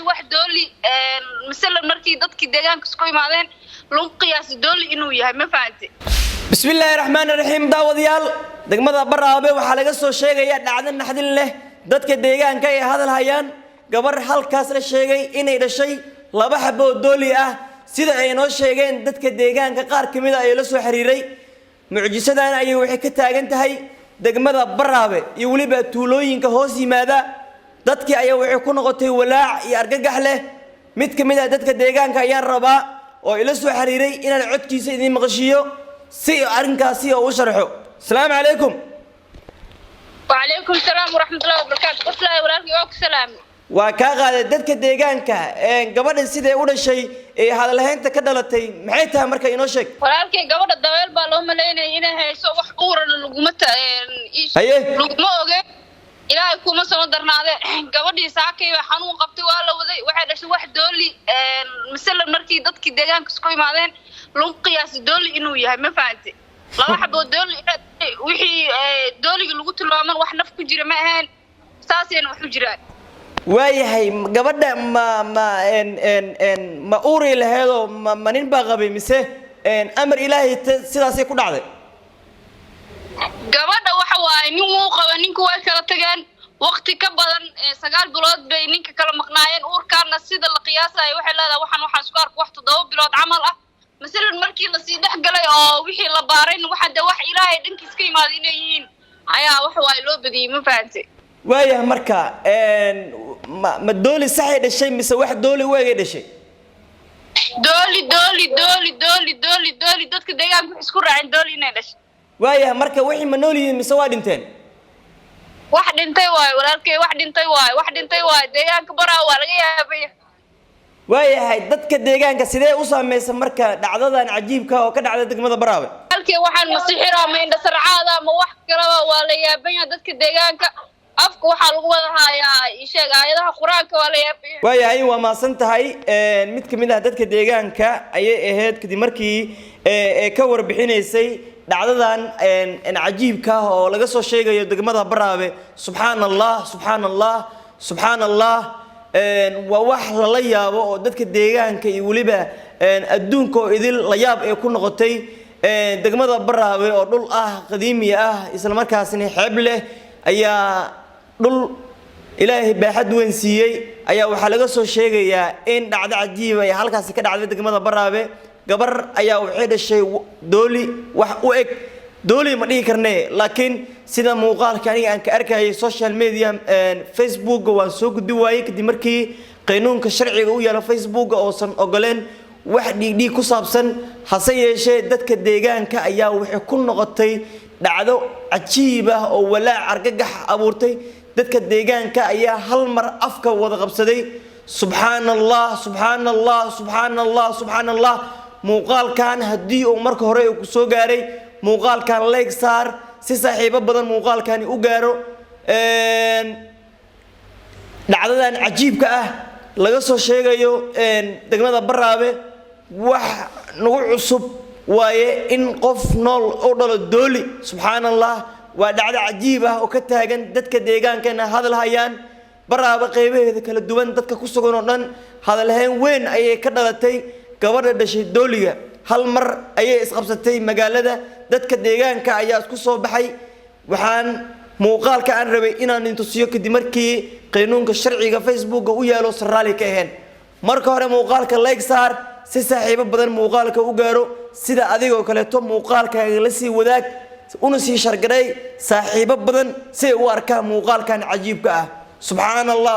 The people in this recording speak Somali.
واحد دولي مثلا مركي ضدك دجان كسكوي معدين لون قياس دولي إنه يهم ما فهمتي. بسم الله الرحمن الرحيم داود يال دقمة برابة وحلقة الشيء يا دعنا نحدل له ضدك دجان كي هذا الهيان قبر هل كسر الشيء إن إذا شيء لا بحبه دولي سيدا أي شيء ضدك دجان كقار كميدا يلسو حريري معجزة أنا أيوة حكتها أنت هاي دقمة برابة يولي بتولوين كهوسي ماذا ضدك أيوة يكون قطي ولاع يرجع له مت كميدا ضدك دجان كيان ربا ويلسو حريري إن العد كيس إذا مغشيو سي أرنكاسي أو شرحه. السلام عليكم. وعليكم السلام ورحمة الله وبركاته. قلت لا وراك يوك السلام. وكاغا ضدك ديغانك gabadhan sidee u dhashay hada lahaynta ka dhalatay maxay tahay marka inoo sheeg walaalkay gabadha dabeel baa loo maleynay inay hayso wax uuran laguma oge ilaahay kuma soo darnaade gabadhii saakay xanuun qabtay waa la waday waxay dhashay wax dooli misalan markii dadkii deegaanka isku yimaadeen loo qiyaas dooli inuu yahay ma fahanti laba xabo dooli wixii dooliga lagu tilmaamay wax naf ku jira ma ahaan saaseen wax u jiraan waayahay gabadha ma uuri laheedo ma nin baa qabay mise amar ilaahay sidaas ay ku dhacday gabadha waxa waay nin uu qaba ninku way kala tageen waqti ka badan 9 bilood bay ninka kala maqnaayeen uurkaana sida la qiyaasay waxay leedahay waxaan isku arko wax 7 bilood amal ah misalan markii la sii dhax galay oo wixii la baarin waxa wax ilaahay dhankiis ka yimaado inay yihiin ayaa wax waay loo badiyay ma fahanti waayahay marka ما دولي صحيح الشيء مسوي دولي وين الشيء دولي دتك ديان اسكو راعين دولي نيدش وايه marka wixii manoli مسوي dhinteen wax dhintay waay walaalkay wax dhintay waay deegaanka baraa waa laga yaabay waayahay dadka deegaanka sidee u saameeyay marka dhacdadan cajiibka oo ka dhacday degmada baraawe walaalkay waxaan masixira ma indha sarcaada ma wax kale waa la yaabay dadka deegaanka afku waxa lagu wada hayaa sheeg aayadaha quraanka waa la yaabay waayahay waa ma santahay mid kamid ah dadka deegaanka ayay ahayd kadib markii ka warbixinaysay dhacdadan cajiibka oo laga soo sheegayo degmada baraawe subhanallah waa wax la yaabo oo dadka deegaanka iyo waliba adduunka oo idil la yaab ay ku noqotay degmada baraawe oo dhul qadiimi isla markaasina xeeb leh ayaa dhul ilaahay baaxad weyn siiyay ayaa waxa laga soo sheegayaa in dhacdo cajiib ah halkaas ka dhacday degmada baraawe gabar ayaa waxay dhashay dooli wax u eg dooli ma dhihi karnaa laakiin sida muuqaalka aniga aan ka arkayay social media Facebook waan soo gudbi waayay kadib markii qaanuunka sharciga u yaala Facebook oo san ogoleen wax dhigdhig ku saabsan hase yeeshee dadka deegaanka ayaa waxay ku noqotay dhacdo cajiib ah oo walaac argagax abuurtay dadka deegaanka ayaa hal mar afka wada qabsaday subhanallah muuqaalkan hadii uu marka hore ku soo gaaray muuqaalkan like saar si saaxiibo badan muuqaalkan u gaaro dhacdadan cajiibka ah laga soo sheegayo degmada baraawe wax nagu cusub waaye in qof nool oo dhalo dooli subhanallah waa dhacdo cajiib ah oo ka taagan dadka deegaankeena hadal hayaan baraawe qaybaheeda kala duwan dadka ku sugan oo dhan hadal hayn weyn ayay ka dhalatay gabadha dhashay dooliga hal mar ayay isqabsatay magaalada dadka deegaanka ayaa isku soo baxay waxaan muuqaalka aan rabay inaan intusiyo kadib markii qaanuunka sharciga Facebook u yaalo saraali ka ahayn marka hore muuqaalka like saar si saaxiibo badan muuqaalka u gaaro sida adigoo kale to muuqaalkaaga la sii wadaag una sii shargaray saaxiibo badan si ay u arkaan muuqaalkan cajiibka ah subhanallah